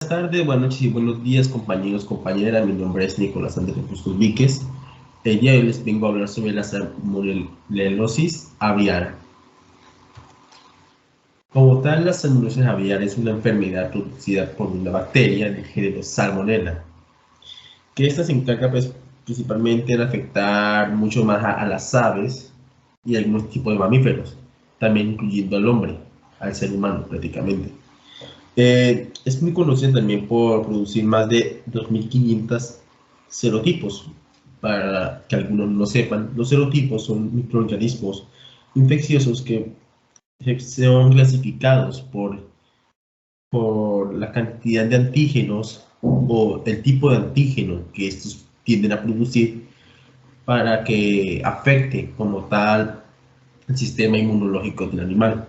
Buenas tardes, buenas noches y buenos días, compañeros, compañeras. Mi nombre es Nicolás Andrés Bustos Víquez. El día de hoy les vengo a hablar sobre la salmonelosis aviar. Como tal, la salmonelosis aviar es una enfermedad producida por una bacteria del género Salmonella, que esta se encarga principalmente de afectar mucho más a las aves y algunos tipos de mamíferos, también incluyendo al hombre, al ser humano prácticamente. Es muy conocida también por producir más de 2.500 serotipos. Para que algunos no sepan, los serotipos son microorganismos infecciosos que son clasificados por la cantidad de antígenos o el tipo de antígeno que estos tienden a producir para que afecte como tal el sistema inmunológico del animal.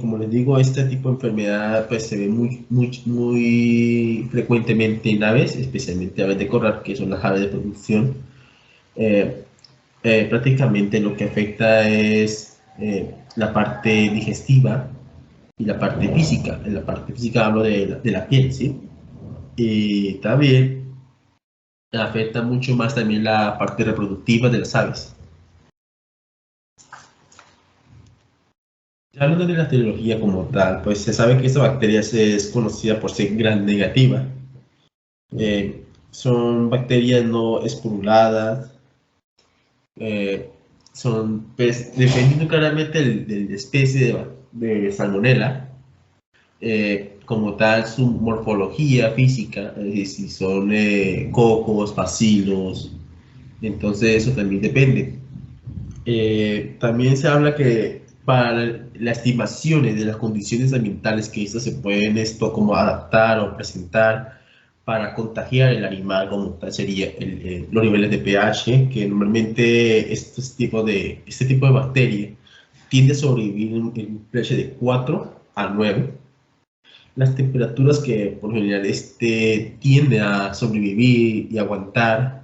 Como les digo, este tipo de enfermedad pues, se ve muy frecuentemente en aves, especialmente aves de corral, que son las aves de producción. Eh, Prácticamente lo que afecta es la parte digestiva y la parte física. En la parte física hablo de la piel, ¿sí? Y también afecta mucho más también la parte reproductiva de las aves. Hablando de la etiología como tal, pues se sabe que esta bacteria es conocida por ser gram negativa. Son bacterias no esporuladas, pues, dependiendo claramente de la especie de Salmonella, como tal su morfología física, es decir, si son cocos, bacilos, entonces eso también depende. También se habla que para las estimaciones de las condiciones ambientales que estas se pueden como adaptar o presentar para contagiar el animal, como tal sería los niveles de pH, que normalmente este tipo de bacteria tiende a sobrevivir en un pH de 4 a 9. Las temperaturas que por general tiende a sobrevivir y aguantar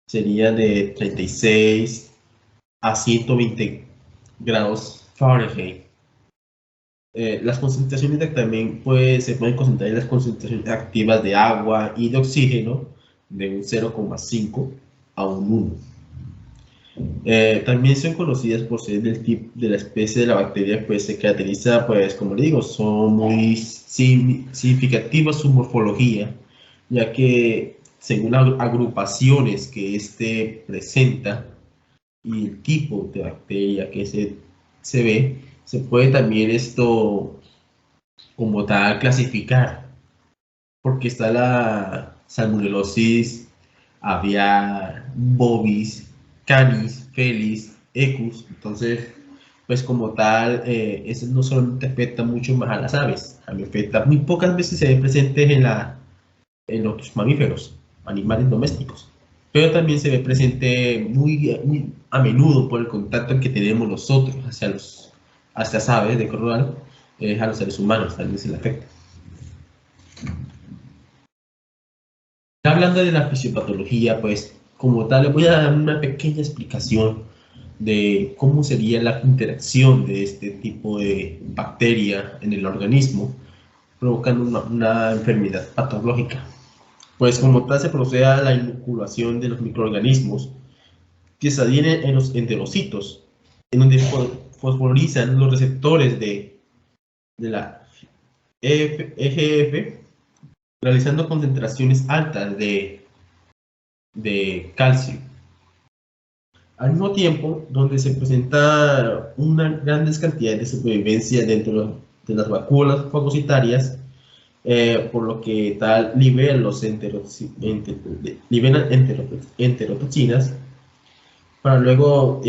serían de 36 a 120 grados Fahrenheit. Las concentraciones también se pueden concentrar en las concentraciones activas de agua y de oxígeno de un 0,5 a un 1. También son conocidas por ser del tipo de la especie de la bacteria, pues se caracteriza, pues como le digo, son muy significativas su morfología, ya que según las agrupaciones que presenta y el tipo de bacteria que se ve, se puede también esto como tal clasificar, porque está la salmonelosis aviar, bovis, canis, felis, ecus. Entonces, pues como tal, eso no solamente afecta mucho más a las aves, a mí afecta muy pocas veces se ve presente en los mamíferos, animales domésticos, pero también se ve presente muy a menudo por el contacto que tenemos nosotros hacia las aves de corral, a los seres humanos, también se le afecta. Hablando de la fisiopatología, pues como tal, les voy a dar una pequeña explicación de cómo sería la interacción de este tipo de bacteria en el organismo, provocando una enfermedad patológica. Pues como tal se procede a la inoculación de los microorganismos que se adhieren en los enterocitos, en donde fosforilizan los receptores de la EGF, realizando concentraciones altas de calcio. Al mismo tiempo, donde se presenta una grandes cantidades de supervivencia dentro de las vacuolas fagocitarias, por lo que tal liberan enterotoxinas para luego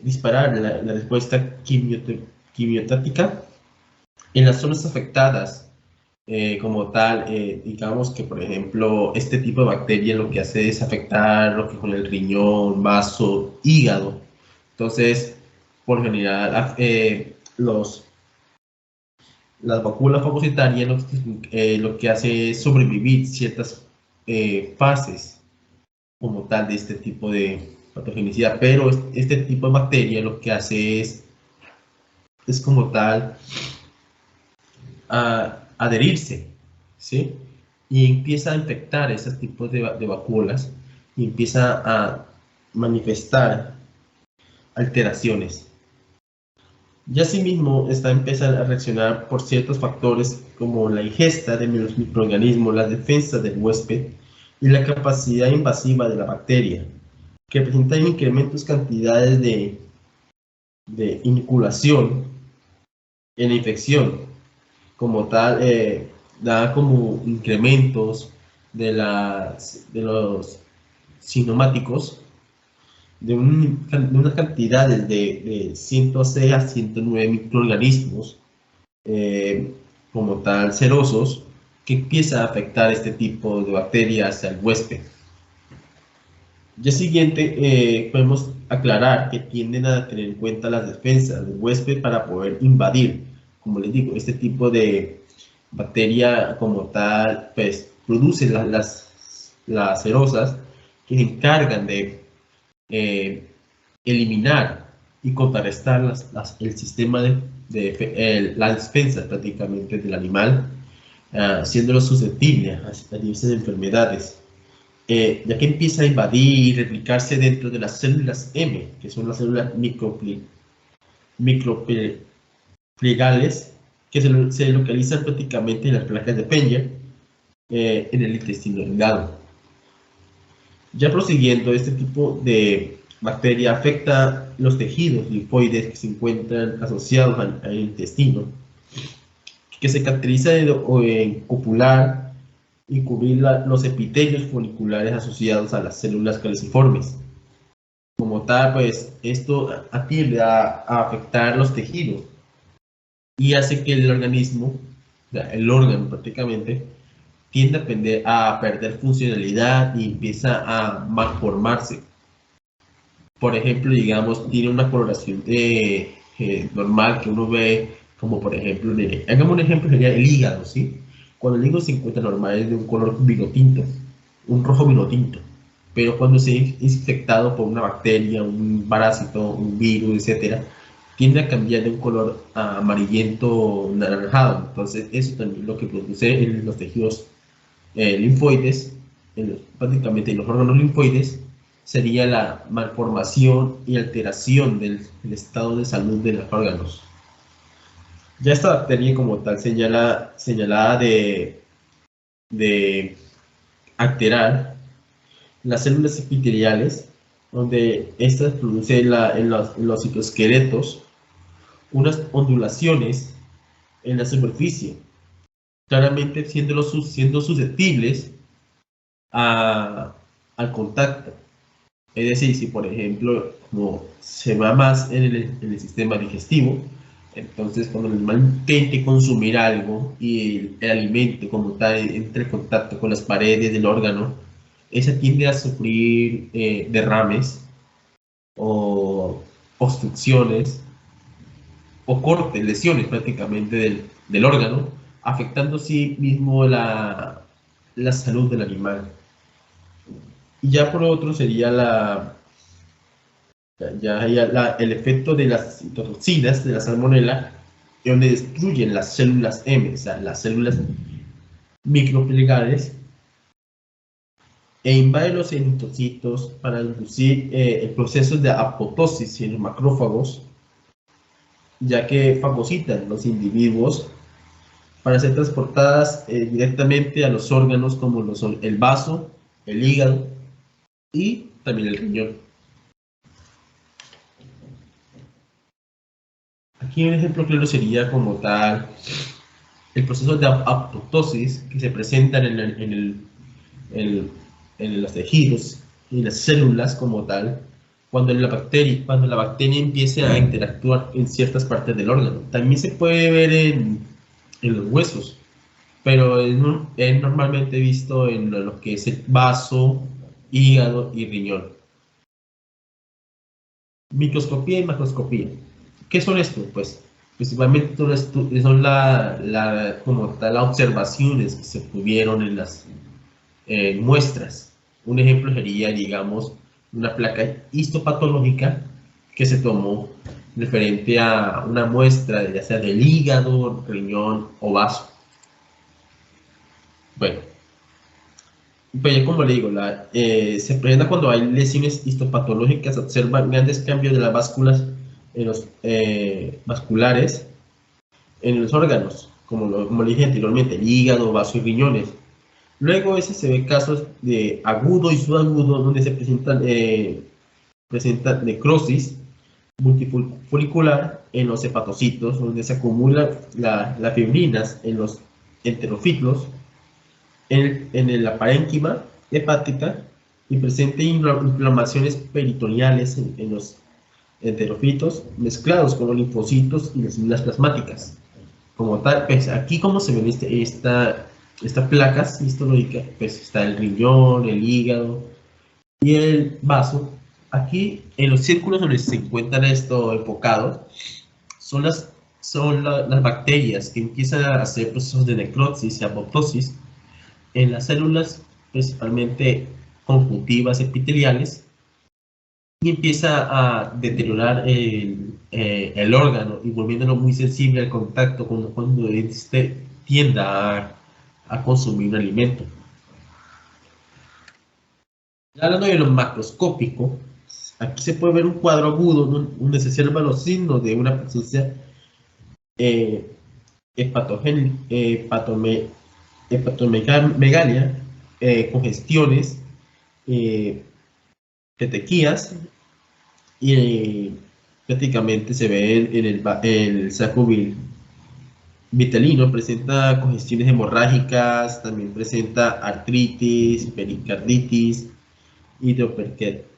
disparar la respuesta quimiotáctica en las zonas afectadas. Como tal, digamos que por ejemplo este tipo de bacteria lo que hace es afectar lo que con el riñón, vaso, hígado. Entonces, por general, las vacuolas fagocitarias lo que hace es sobrevivir ciertas fases como tal de este tipo de patogenicidad, pero este tipo de bacteria lo que hace es como tal adherirse, ¿sí? Y empieza a infectar esos tipos de vacuolas y empieza a manifestar alteraciones. Y asimismo, empieza a reaccionar por ciertos factores como la ingesta de los microorganismos, la defensa del huésped y la capacidad invasiva de la bacteria, que presentan incrementos cantidades de inoculación en la infección. Como tal, da como incrementos de los sinomáticos de unas cantidades de 106 a 109 microorganismos como tal cerosos, que empieza a afectar este tipo de bacterias al huésped. Ya siguiente, podemos aclarar que tienden a tener en cuenta las defensas del huésped para poder invadir, como les digo, este tipo de bacteria como tal, pues produce las cerosas que se encargan de eliminar y contrarrestar el sistema de la defensa prácticamente del animal, haciéndolo susceptible a diversas enfermedades. Ya que empieza a invadir y replicarse dentro de las células M, que son las células microplegales, que se localizan prácticamente en las placas de Peña, en el intestino delgado. Ya prosiguiendo, este tipo de bacteria afecta los tejidos linfoides que se encuentran asociados al intestino, que se caracteriza en copular y cubrir los epitelios foliculares asociados a las células caliciformes. Como tal, pues esto tiende a afectar los tejidos y hace que el organismo, el órgano prácticamente, tiende a perder funcionalidad y empieza a malformarse. Por ejemplo, digamos, tiene una coloración normal que uno ve, como por ejemplo, hagamos un ejemplo, sería el hígado, ¿sí? Cuando el hígado se encuentra normal es de un color vino tinto, un rojo vino tinto, pero cuando se es infectado por una bacteria, un parásito, un virus, etcétera, tiende a cambiar de un color amarillento naranjado. Entonces, eso también es lo que produce en los tejidos linfoides, prácticamente en los órganos linfoides, sería la malformación y alteración del estado de salud de los órganos. Ya esta bacteria como tal señalada de alterar las células epiteliales, donde estas producen en los citoesqueletos unas ondulaciones en la superficie, claramente siendo susceptibles al contacto. Es decir, si por ejemplo, como se va más en el sistema digestivo, entonces cuando el animal intente consumir algo y el alimento como tal entre en contacto con las paredes del órgano, esa tiende a sufrir derrames o obstrucciones o cortes, lesiones prácticamente del órgano, afectando sí mismo la salud del animal. Y ya por otro sería el efecto de las citotoxinas de la salmonela, donde destruyen las células M, o sea, las células microplegales, e invaden los eritrocitos para inducir el proceso de apoptosis en los macrófagos, ya que fagocitan los individuos para ser transportadas directamente a los órganos como lo son el vaso, el hígado y también el riñón. Aquí un ejemplo claro sería como tal el proceso de apoptosis que se presenta en los tejidos y las células como tal cuando la bacteria empiece a interactuar en ciertas partes del órgano. También se puede ver en los huesos, pero es normalmente visto en lo que es el vaso, hígado y riñón. Microscopía y macroscopía. ¿Qué son estos? Pues principalmente son como tal, las observaciones que se tuvieron en las muestras. Un ejemplo sería, digamos, una placa histopatológica que se tomó referente a una muestra, ya sea del hígado, riñón o vaso. Bueno, pues como le digo, se presenta cuando hay lesiones histopatológicas, se observan grandes cambios de las básculas en los vasculares en los órganos, como le dije anteriormente, el hígado, vaso y riñones. Luego ese se ve casos de agudo y subagudo donde se presenta necrosis multifolicular en los hepatocitos, donde se acumulan las fibrinas en los enterofilos, en la parénquima hepática y presenta inflamaciones peritoneales en los enterofitos mezclados con los linfocitos y las células plasmáticas. Como tal, pues aquí como se ve esta placa histológica, pues está el riñón, el hígado y el vaso. Aquí en los círculos donde se encuentran esto enfocado son las bacterias que empiezan a hacer procesos de necrosis y apoptosis en las células principalmente conjuntivas epiteliales y empieza a deteriorar el órgano y volviéndolo muy sensible al contacto cuando este tienda a consumir un alimento. Hablando de lo macroscópico, aquí se puede ver un cuadro agudo donde se observan los signos de una presencia hepatomegalia, congestiones, petequías y prácticamente se ve en el saco vitelino, presenta congestiones hemorrágicas, también presenta artritis, pericarditis,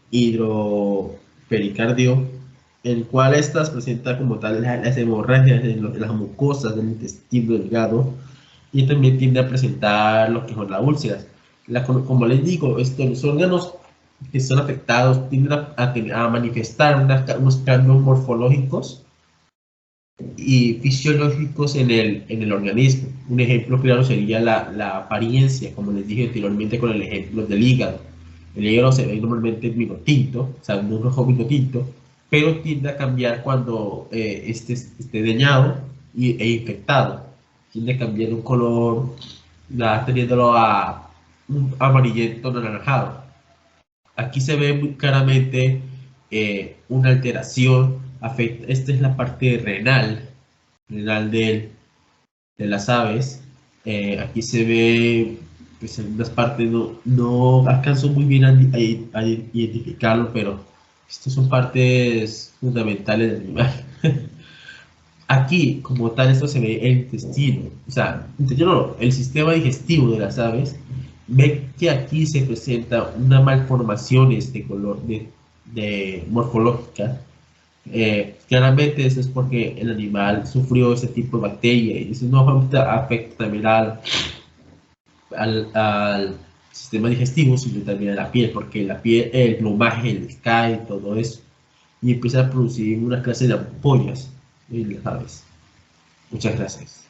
hidropericardio, el cual estas presenta como tal las hemorragias en las mucosas del intestino delgado y también tiende a presentar lo que son las úlceras. Como les digo, los órganos que son afectados tienden a manifestar unos cambios morfológicos y fisiológicos en el organismo. Un ejemplo claro sería la apariencia, como les dije anteriormente con el ejemplo del hígado. El hígado se ve normalmente vino tinto, o sea, un rojo vino tinto, pero tiende a cambiar cuando esté dañado e infectado. Tiende a cambiar un color, teniéndolo a un amarillento anaranjado. Aquí se ve muy claramente una alteración. Esta es la parte renal de las aves. Aquí se ve, pues en unas partes no alcanzo muy bien a identificarlo, pero estas son partes fundamentales del animal. Aquí, como tal, esto se ve el intestino, o sea, el sistema digestivo de las aves. Ve que aquí se presenta una malformación de morfológica. Claramente eso es porque el animal sufrió ese tipo de bacteria y eso no afecta también al sistema digestivo, sino también a la piel, porque la piel, el plumaje les cae y todo eso, y empieza a producir una clase de ampollas en las aves. Muchas gracias.